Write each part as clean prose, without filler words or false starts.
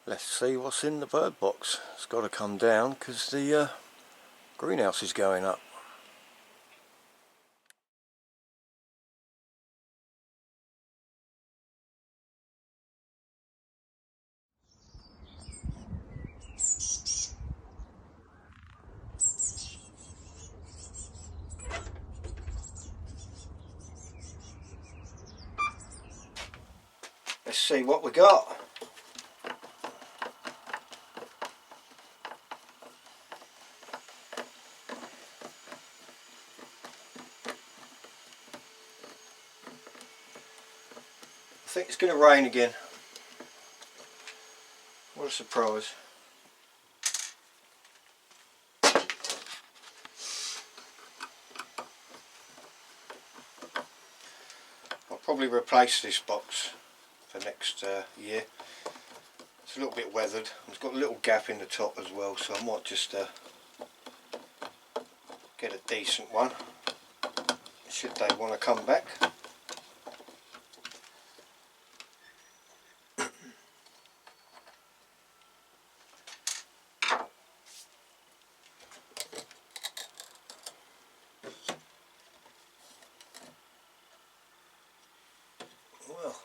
Let's see what's in the bird box. It's got to come down because the greenhouse is going up. Let's see what we got. I think it's going to rain again. What a surprise. I'll probably replace this box for next year. It's a little bit weathered. It's got a little gap in the top as well, so I might just get a decent one should they want to come back. Well,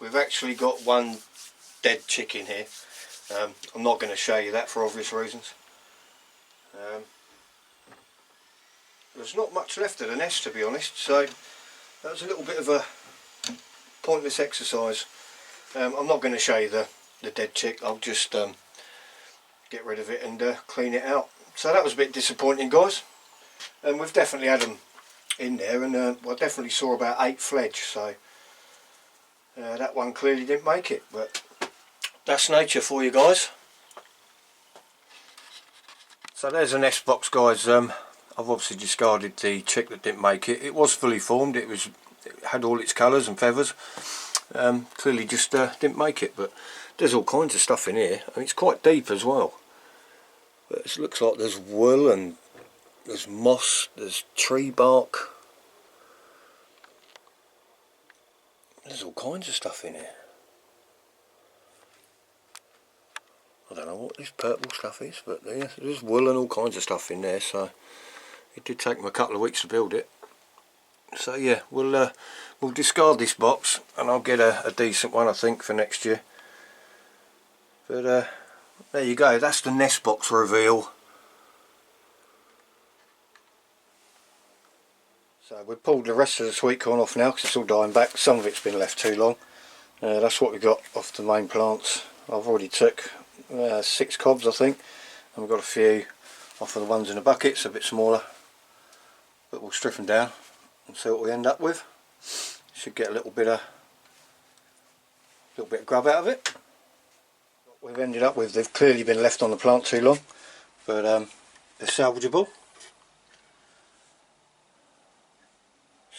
we've actually got one dead chicken here. I'm not going to show you that for obvious reasons. There's not much left of the nest, to be honest, so that was a little bit of a pointless exercise. I'm not going to show you the dead chick. I'll just get rid of it and clean it out. So that was a bit disappointing, guys. And we've definitely had them in there, and I definitely saw about 8 fledge, so that one clearly didn't make it, but that's nature for you guys. So there's a nest box, guys. I've obviously discarded the chick that didn't make it. It was fully formed. It had all its colours and feathers. Clearly just didn't make it, but there's all kinds of stuff in here. I mean, it's quite deep as well. But it looks like there's wool and there's moss, there's tree bark. There's all kinds of stuff in here. I don't know what this purple stuff is, but there's wool and all kinds of stuff in there, so it did take them a couple of weeks to build it. So yeah, we'll discard this box and I'll get a decent one, I think, for next year. But there you go, that's the nest box reveal. So we've pulled the rest of the sweet corn off now because it's all dying back. Some of it's been left too long. That's what we got off the main plants. I've already took 6 cobs, I think, and we've got a few off of the ones in the buckets, a bit smaller, but we'll strip them down and see what we end up with. Should get a little bit of grub out of it. What we've ended up with, they've clearly been left on the plant too long, but they're salvageable,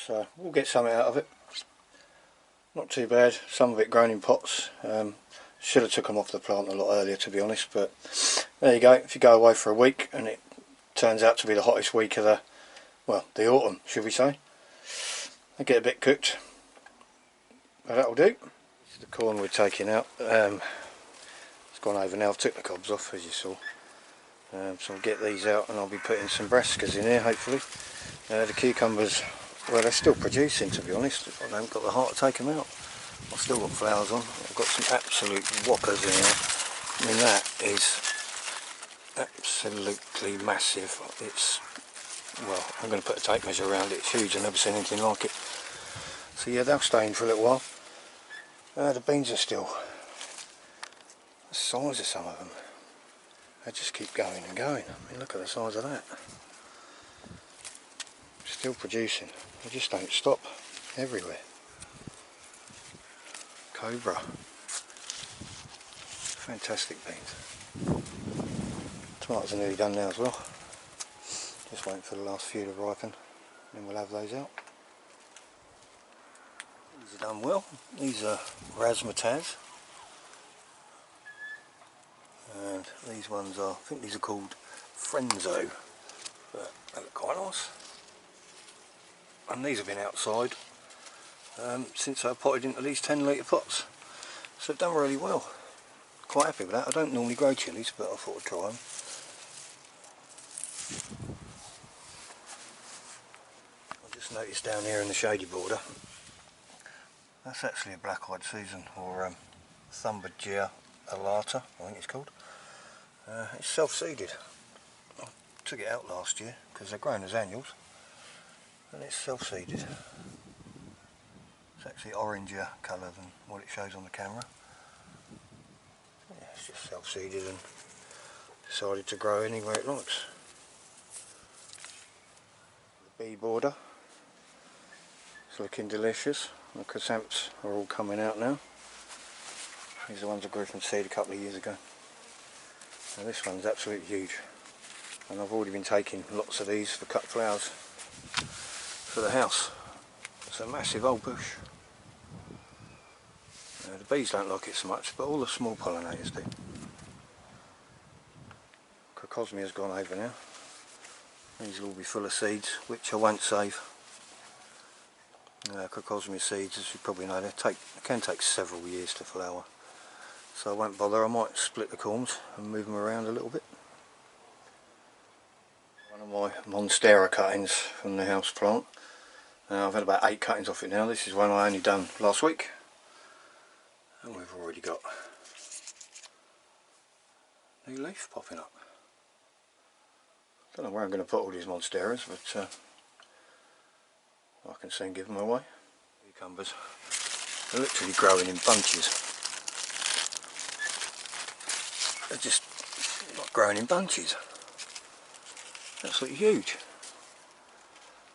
so we'll get something out of it. Not too bad. Some of it grown in pots. Should have took them off the plant a lot earlier, to be honest, but there you go. If you go away for a week and it turns out to be the hottest week of the autumn, should we say, they get a bit cooked, but that'll do. This is the corn we're taking out. It's gone over now. I've took the cobs off, as you saw. So I'll get these out and I'll be putting some brassicas in here, hopefully. The cucumbers, well, they're still producing, to be honest. I haven't got the heart to take them out. I've still got flowers on. I've got some absolute whoppers in here. I mean, that is absolutely massive. It's, well, I'm going to put a tape measure around it. It's huge. I've never seen anything like it. So yeah, they'll stay in for a little while. The beans are still the size of some of them. They just keep going and going. I mean, look at the size of that. Still producing. They just don't stop. Everywhere. Cobra. Fantastic beans. Tomatoes are nearly done now as well. Just waiting for the last few to ripen, then we'll have those out. These are done well. These are razzmatazz. And these ones are, I think these are called Frenzo, but they look quite nice. and these have been outside since I potted into these 10 litre pots, so they've done really well. Quite happy with that. I don't normally grow chilies, but I thought I'd try them. I just noticed down here in the shady border, that's actually a black-eyed Susan, or Thunbergia alata, I think it's called. It's self-seeded. I took it out last year because they're grown as annuals, and it's self-seeded. It's actually oranger colour than what it shows on the camera. Yeah, it's just self-seeded and decided to grow anywhere it likes. The bee border, it's looking delicious. The chrysanthemums are all coming out now. These are the ones I grew from seed a couple of years ago. Now this one's absolutely huge, and I've already been taking lots of these for cut flowers for the house. It's a massive old bush. The bees don't like it so much, but all the small pollinators do. Crocosmia's gone over now. These will all be full of seeds, which I won't save. Crocosmia seeds, as you probably know, they can take several years to flower, so I won't bother. I might split the corms and move them around a little bit. One of my Monstera cuttings from the house plant. I've had about 8 cuttings off it now. This is one I only done last week, and we've already got new leaf popping up. Don't know where I'm going to put all these Monsteras, but I can soon give them away. Cucumbers, they're literally growing in bunches. They're just not growing in bunches. Absolutely huge.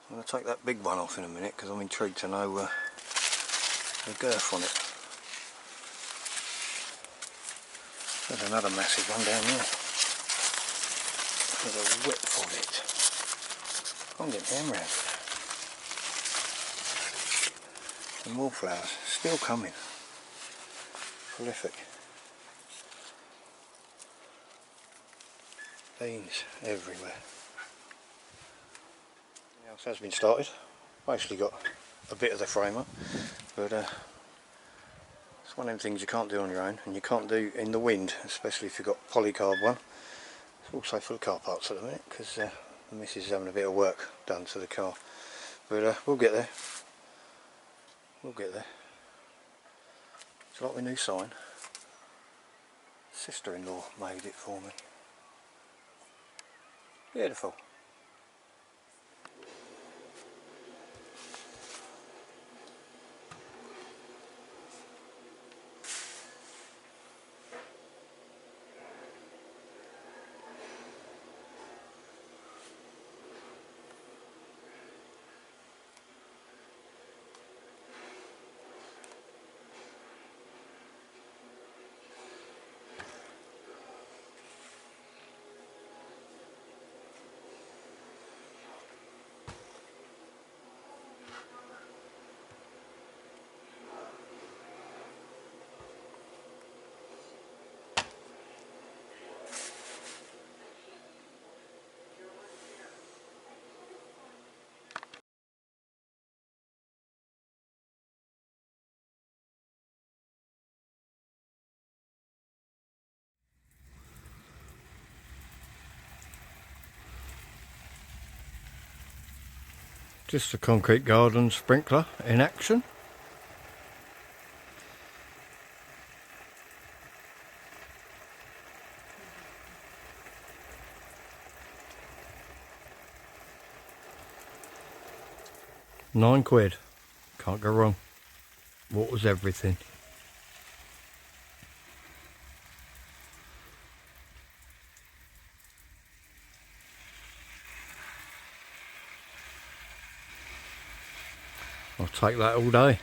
I'm going to take that big one off in a minute because I'm intrigued to know the girth on it. There's another massive one down there. There's a width of it. I can't get them round. And more flowers, still coming. Prolific. Beans everywhere. Everything else has been started. Basically got a bit of the frame up, but it's one of them things you can't do on your own, and you can't do in the wind, especially if you've got polycarb one. It's also full of car parts at the minute because the missus is having a bit of work done to the car, but we'll get there. We'll get there. It's like my new sign. Sister-in-law made it for me. Beautiful. Just a concrete garden sprinkler in action. £9. Can't go wrong. Water's everything. I'll take that all day.